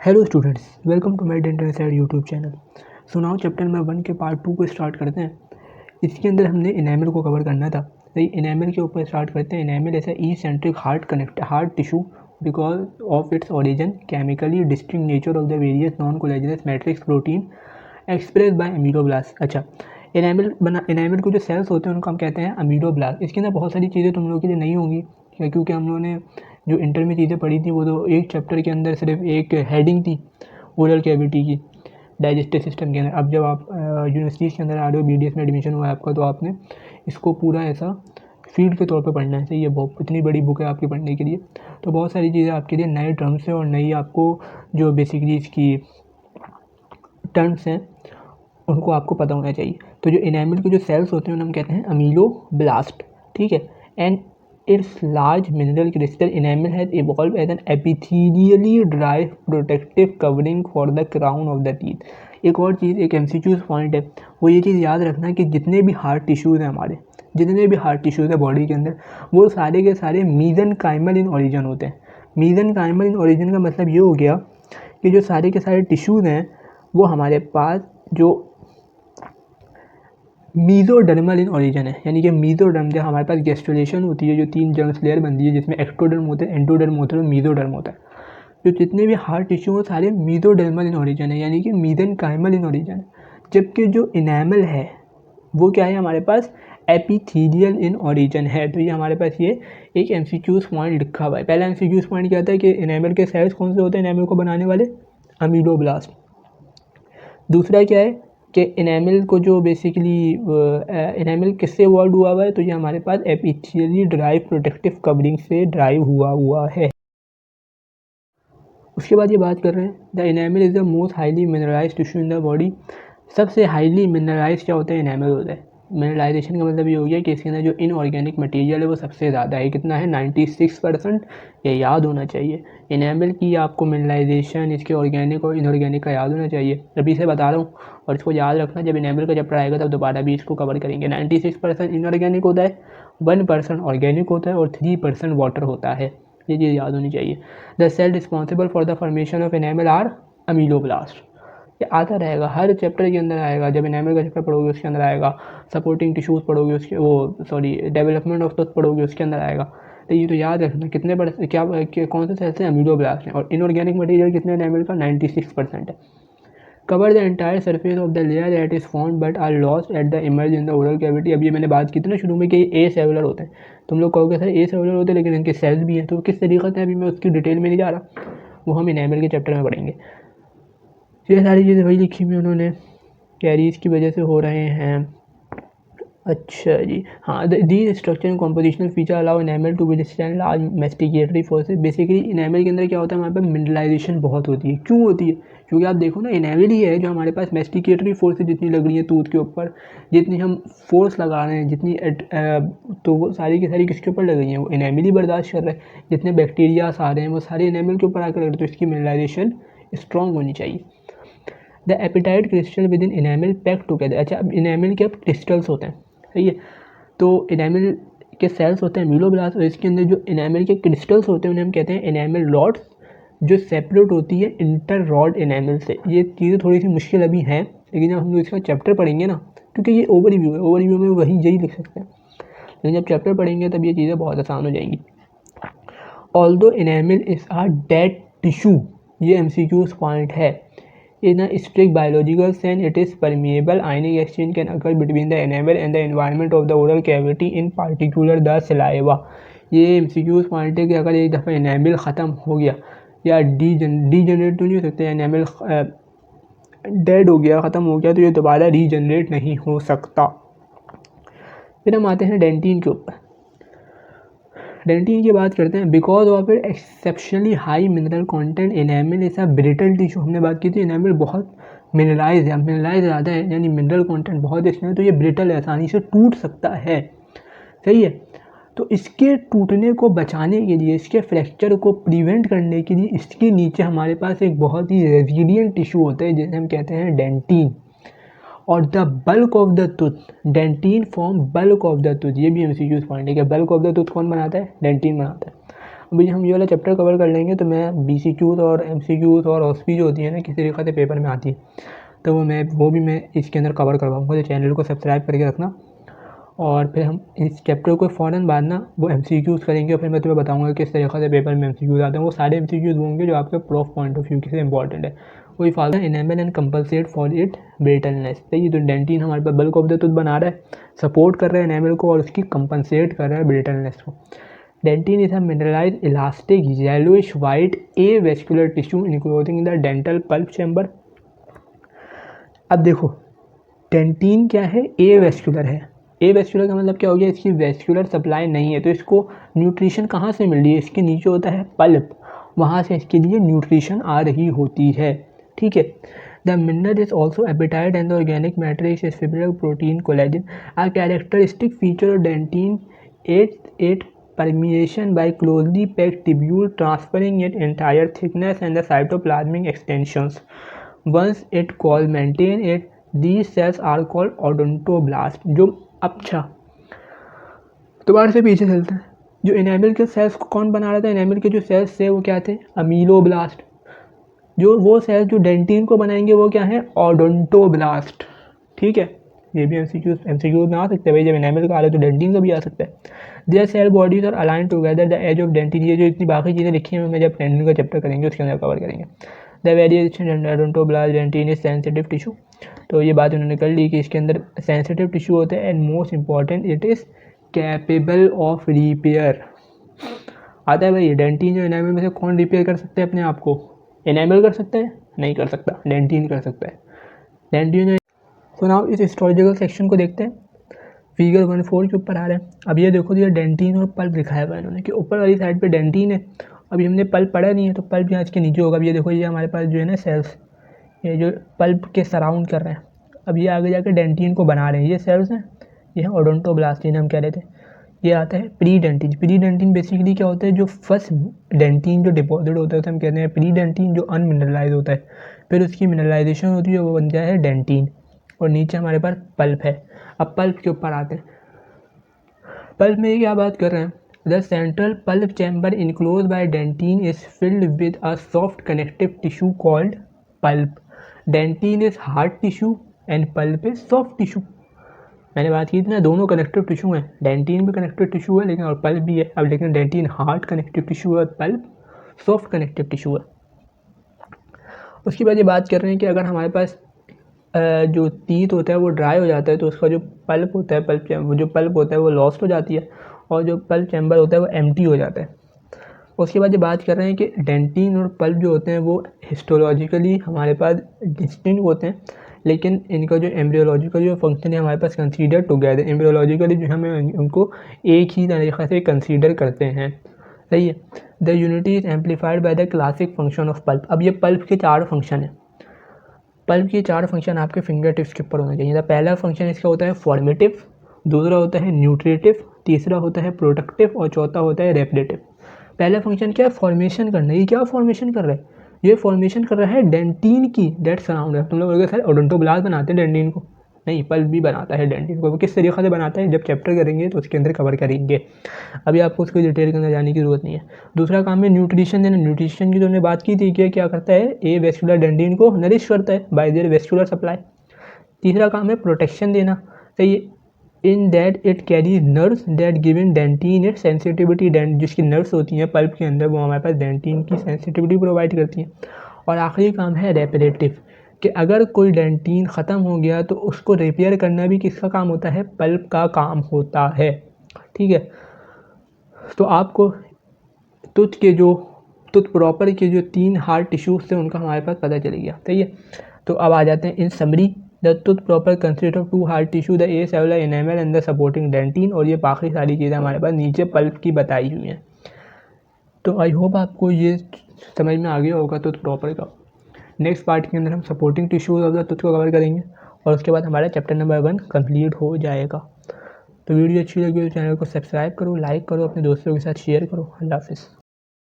Hello students, welcome to my dental side YouTube channel. So now chapter number 1 के part 2 को start करते हैं। इसके अंदर हमने इनेमल को कवर करना था। तो इनेमल के ऊपर स्टार्ट करते हैं। इनेमल ऐसा eccentric hard tissue because of its origin chemically distinct nature of the various non collagenous matrix protein express by ameloblast. अच्छा, इनेमल को जो सेल्स होते हैं उनको हम कहते हैं अमीलोब्लास्ट। इसके अंदर बहुत सारी चीज़ें तुम लोगों के लिए नहीं होंगी क्योंकि हम लोगों ने जो इंटर में चीज़ें पढ़ी थी वो तो एक चैप्टर के अंदर सिर्फ एक हेडिंग थी ओरल कैविटी की डाइजेस्टिव सिस्टम के अंदर। अब जब आप यूनिवर्सिटीज़ के अंदर आ रहे हो, BDS में एडमिशन हुआ है आपका, तो आपने इसको पूरा ऐसा फील्ड के तौर पे पढ़ना है। सही है, बहुत इतनी बड़ी बुक है आपकी पढ़ने के लिए। तो बहुत सारी चीज़ें आपके लिए नए टर्म्स हैं और नई आपको जो बेसिकली इसकी टर्म्स हैं उनको आपको पता होना चाहिए। तो जो इनेमल के जो सेल्स होते हैं उन्हें हम कहते हैं अमीलोब्लास्ट। ठीक है, and its large mineral crystal enamel has evolve as an epithelially derived protective covering for the crown of the teeth. एक और चीज़, एक MCQ पॉइंट है, वो ये चीज़ याद रखना कि जितने भी हार्ट टिश्यूज़ हैं हमारे, जितने भी हार्ट टिश्यूज़ हैं बॉडी के अंदर, वो सारे के सारे मीजनकाइमल इन ओरिजिन होते हैं। मीजनकाइमल इन ओरिजिन का मतलब ये हो गया कि जो सारे के सारे टिश्यूज़ हैं वो हमारे पास जो मीजोडर्मल इन ओरिजिन है, यानी कि मीजोडर्म जब हमारे पास गेस्टुलेशन होती है, जो 3 जर्म्स लेयर बनती है जिसमें एक्टोडर्म होता है, एंडोडर्म होता है और मीजोडर्म होता है। जो जितने भी हार्ट टिश्यू वो सारे मीजोडर्मल इन ओरिजिन है, यानी कि मीजनकाइमल इन ओरिजिन है। जबकि जो इनेमल है वो क्या है, हमारे पास एपिथेलियल इन ओरिजिन है। तो ये हमारे पास ये एक MCQ पॉइंट लिखा हुआ है। पहला MCQ पॉइंट क्या था कि इनेमल के सेल्स कौन से होते हैं इनेमल को बनाने वाले, अमीलोब्लास्ट। दूसरा क्या है कि इनेमल को जो बेसिकली इनेमल किससे इवॉल्व हुआ है, तो ये हमारे पास एपिथेलियली ड्राइव प्रोटेक्टिव कवरिंग से ड्राइव हुआ है। उसके बाद ये बात कर रहे हैं the enamel is the most highly mineralised tissue in the body. सबसे हाईली मिनरलाइज क्या होता है, इनेमल होता है। मिनरलाइजेशन का मतलब ये हो गया कि इसके अंदर जो इनऑर्गेनिक मटेरियल है वो सबसे ज़्यादा है। कितना है, 96%। ये याद होना चाहिए। इनेमल की आपको मिनरलाइजेशन इसके ऑर्गेनिक और इनऑर्गेनिक का याद होना चाहिए। अभी से बता रहा हूँ और इसको याद रखना, जब इनेमल का चैप्टर आएगा तब दोबारा भी इसको कवर करेंगे। 96% इनऑर्गेनिक होता है, 1% ऑर्गेनिक होता है और 3% वाटर होता है। ये चीज़ याद होनी चाहिए। The cell responsible for the formation of enamel are ameloblast. ये आता रहेगा, हर चैप्टर के अंदर आएगा। जब इनेमल का चैप्टर पढ़ोगे उसके अंदर आएगा, सपोर्टिंग टिश्यूज़ पढ़ोगे उसके डेवलपमेंट ऑफ टूथ पढ़ोगे उसके अंदर आएगा। तो ये तो याद रखना कितने कौन से सेल्स हैं, अमीलोब्लास्ट हैं। और इनऑर्गेनिक मटेरियल कितने इनेमल का, 96% है। Cover the entire surface of the layer that is formed but are lost at the emerge in the oral cavity. अब ये मैंने बात की थी ना शुरू में कि ये सेलुलर होते हैं। तुम लोग कहोगे सर ए सेलुलर होते हैं लेकिन इनके सेल्स भी हैं, तो किस तरीके से, अभी मैं उसकी डिटेल में नहीं जा रहा, वो हम इनेमल के चैप्टर में पढ़ेंगे। ये सारी चीज़ें वही लिखी हुई उन्होंने, कैरीज की वजह से हो रहे हैं। अच्छा जी, हाँ, the structure and compositional feature allow enamel to withstand large masticatory forces. Basically enamel के अंदर क्या होता है, हमारे पास मिनरलाइजेशन बहुत होती है। क्यों होती है, क्योंकि आप देखो ना, इनेमल ही है जो हमारे पास मैस्टिकेटरी फोर्सेज जितनी लग रही है टूथ के ऊपर, जितनी हम फोर्स लगा रहे हैं, जितनी तो वो सारी की सारी किसके ऊपर लग रही हैं, वो इनेमल ही बर्दाश्त कर रहे हैं। जितने बैक्टीरियाज आ रहे हैं वो सारे इनेमल के ऊपर आकर लग रहे हैं, तो इसकी मिनरलाइजेशन स्ट्रॉन्ग होनी चाहिए। The appetite crystal with in enamel pack together. अच्छा, अब इनेमल के अब क्रिस्टल्स होते हैं, सही है। तो इनेमल के सेल्स होते हैं अमीलोब्लास्ट, और इसके अंदर जो इनेमल के क्रिस्टल्स होते हैं उन्हें हम कहते हैं इनेमल रॉड्स, जो सेपरेट होती है इंटर रॉड इनेमल से। ये चीज़ें थोड़ी सी मुश्किल अभी हैं, लेकिन जब हम लोग इसका चैप्टर पढ़ेंगे ना, क्योंकि ये ओवरव्यू है, ओवरव्यू में वही यही लिख सकते हैं, लेकिन जब चैप्टर पढ़ेंगे तब ये चीज़ें बहुत आसान हो जाएंगी। Although enamel is a dead tissue, ये MCQ पॉइंट है। In a strict biological sense, it is permeable. Ionic exchange can occur between the enamel and the environment of the oral cavity, in particular the saliva. ये MCQ point है कि अगर एक दफ़ा enamel ख़त्म हो गया या डीजनरेट तो नहीं हो सकता, एनेमल डेड हो गया, ख़त्म हो गया, तो ये दोबारा रीजनरेट नहीं हो सकता। फिर हम आते हैं डेंटिन के ऊपर। डेंटिन की बात करते हैं। Because of it exceptionally high mineral content, enamel is a brittle tissue. हमने बात की थी इनेमल बहुत मिनरलाइज है, मिनरलाइज ज़्यादा है, यानी मिनरल कंटेंट बहुत इसमें है, तो ये ब्रिटल है, आसानी से टूट सकता है, सही है। तो इसके टूटने को बचाने के लिए, इसके फ्रैक्चर को प्रिवेंट करने के लिए, इसके नीचे हमारे पास एक बहुत ही रेजिलियंट टिश्यू होता है जिसे हम कहते हैं डेंटिन। और the bulk of the tooth, dentin form bulk of the tooth. ये भी MCQ पॉइंट है कि बल्क ऑफ द टूथ कौन बनाता है, डेंटिन बनाता है। अभी हम ये वाला चैप्टर कवर कर लेंगे तो मैं BCQs और MCQs और OSP जो होती है ना किसी तरीके से पेपर में आती है, तो वो भी मैं इसके अंदर कवर करवाऊँगा। तो चैनल को सब्सक्राइब करके रखना, और फिर हम इस चैप्टर को फ़ौरन बाद ना वो MCQs करेंगे, और फिर मैं तुम्हें बताऊँगा किस तरीके से पेपर में MCQs आते हैं। वो सारे MCQs होंगे जो आपके प्रूफ पॉइंट ऑफ व्यू से इंपॉर्टेंट है। कोई फालतू enable and compensate for it brittleness. सही है, तो डेंटिन हमारे पास बल्क ऑफ द टूथ बना रहा है, सपोर्ट कर रहा है इनेबल को और उसकी कंपनसेट कर रहा है ब्रिटलनेस को। Dentin is a mineralize elastic yellowish white avascular tissue enclosing the dental pulp chamber. अब देखो डेंटिन क्या है, एवेस्कुलर है। एवेस्कुलर का मतलब क्या हो गया, इसकी वेस्कुलर सप्लाई नहीं है, तो इसको न्यूट्रिशन कहाँ से मिल रही है, इसके नीचे होता है पल्प, वहाँ से इसके लिए न्यूट्रिशन आ रही होती है। ठीक है, the mineral is also apatite and the organic matter is fibril protein collagen a characteristic feature of dentin at permeation by closely packed tubule transferring its entire thickness and the cytoplasmic extensions. Once it called maintain it, these cells are called odontoblasts. जो अच्छा दोबारा से पीछे चलते हैं, जो enamel के sales को कौन बना रहा था, इनेमल के जो सेल्स थे वो क्या थे, अमीलोब्लास्ट। जो वो सेल्स जो डेंटिन को बनाएंगे वो क्या है, ओडोंटोब्लास्ट। ठीक है, ये भी MCQ में आ सकते हैं भाई, जब इनेमल का आ रहा है तो डेंटिन का भी आ सकता है। Their cell bodies are align together the edge of dentin. ये जो इतनी बाकी चीज़ें लिखी हैं मैं जब डेंटिन का चैप्टर करेंगे उसके अंदर कवर करेंगे। The variation odontoblast dentin is sensitive tissue. तो ये बात उन्होंने कर ली कि इसके अंदर सेंसिटिव टिश्यू होते हैं, and most important it is capable of repair. आता है भाई, डेंटिन जो इनेमल में से कौन रिपेयर कर सकते हैं अपने आप को, इनेमल कर सकता है, नहीं कर सकता, डेंटिन कर सकता है। डेंटिन तो नाउ इस हिस्टोरिकल सेक्शन को देखते हैं, फिगर 1.4 के ऊपर आ रहा है। अब ये देखो, ये डेंटिन और पल्प दिखाया हुआ है इन्होंने कि ऊपर वाली साइड पे डेंटिन है, अभी हमने पल्प पढ़ा नहीं है तो पल्प यहाँ इसके नीचे होगा। अब ये देखो, ये हमारे पास जो है ना सेल्स, ये जो पल्प के सराउंड कर रहे हैं, अब ये आगे जाकर डेंटिन को बना रहे हैं, ये सेल्स हैं, ये है ओडोंटोब्लास्ट जिन्हें हम कह रहे थे। ये आता है predentin. Predentin basically क्या होता है, जो फर्स्ट डेंटिन जो डिपॉजिट होता है उसे हम कहते हैं प्री डेंटिन, जो अनमिनरलाइज होता है, फिर उसकी मिनरलाइजेशन होती है, वो बन जाए है डेंटिन, और नीचे हमारे पास पल्प है। अब पल्प के ऊपर आते हैं, पल्प में क्या बात कर रहे हैं, the central pulp chamber enclose by dentin is filled with a soft connective tissue called pulp. Dentin is hard tissue and pulp is soft tissue. मैंने बात की थी ना, दोनों कनेक्टिव टिश्यू हैं, डेंटिन भी कनेक्टिव टिश्यू है लेकिन और पल्प भी है। अब लेकिन डेंटिन हार्ड कनेक्टिव टिश्यू है और पल्प सॉफ्ट कनेक्टिव टिश्यू है। उसके बाद ये बात कर रहे हैं कि अगर हमारे पास जो टीथ होता है वो ड्राई हो जाता है तो उसका जो पल्प होता है, पल्प होता है वो लॉस्ट हो जाती है, और जो पल्प चैम्बर होता है वो एम्प्टी हो जाता है। उसके बाद ये बात कर रहे हैं कि डेंटिन और पल्प जो होते हैं वो हिस्टोलॉजिकली हमारे पास डिस्टिंक्ट होते हैं, लेकिन इनका जो एम्ब्रियोलॉजिकल जो फंक्शन है हमारे पास कंसीडर टुगेदर। एम्ब्रियोलॉजिकली जो हमें उनको एक ही तरीक़े से कंसीडर करते हैं। सही है, the unity is amplified by the classic function of pulp. अब ये पल्प के 4 फंक्शन हैं, पल्प के 4 फंक्शन आपके फिंगर टिप्स के ऊपर होना चाहिए। तो पहला फंक्शन इसका होता है फॉर्मेटिव, दूसरा होता है न्यूट्रिटिव, तीसरा होता है प्रोडक्टिव और चौथा होता है रेपडेटिव। पहला फंक्शन क्या है, फॉर्मेशन करना। ये क्या फॉर्मेशन कर रहा है, ये फॉर्मेशन कर रहा है डेंटिन की, डेट सराउंड है। तुम लोग बोलोगे सर ओडोंटोब्लास्ट बनाते हैं डेंटिन को, नहीं, पल्प भी बनाता है डेंटिन को। वो किस तरीके से बनाता है जब चैप्टर करेंगे तो उसके अंदर कवर करेंगे, अभी आपको उसको डिटेल के अंदर जाने की ज़रूरत नहीं है। दूसरा काम है न्यूट्रिशन देना। न्यूट्रिशन की तो हमने बात की थी कि क्या करता है, ए वेस्कुलर डेंटिन को नरिश करता है बाय देयर वेस्कुलर सप्लाई। तीसरा काम है प्रोटेक्शन देना। सही है, in that it carry nerves that given dentin it sensitivity. जिसकी नर्व्स होती हैं पल्प के अंदर वो हमारे पास डेंटिन की सेंसिटिविटी प्रोवाइड करती हैं। और आखिरी काम है रेपरेटिव, कि अगर कोई डेंटिन ख़त्म हो गया तो उसको रिपेयर करना भी किसका काम होता है, पल्प का काम होता है। ठीक है, तो आपको टूथ प्रॉपर के जो 3 हार्ड टिश्यूज़ थे उनका हमारे पास पता चल गया। सही है, तो अब आ जाते हैं in summary. The tooth proper consist of 2 hard tissue, the acellular enamel and the supporting dentin. और ये बाकी सारी चीज़ें हमारे पास नीचे पल्प की बताई हुई हैं। तो आई होप आपको ये समझ में आ गया होगा टूथ प्रॉपर का। नेक्स्ट पार्ट के अंदर हम supporting tissues of the tooth को कवर करेंगे और उसके बाद हमारा चैप्टर नंबर 1 कंप्लीट हो जाएगा। तो वीडियो अच्छी लगी तो चैनल को सब्सक्राइब करो, लाइक करो, अपने दोस्तों के साथ शेयर करो। अल्लाह हाफिज़।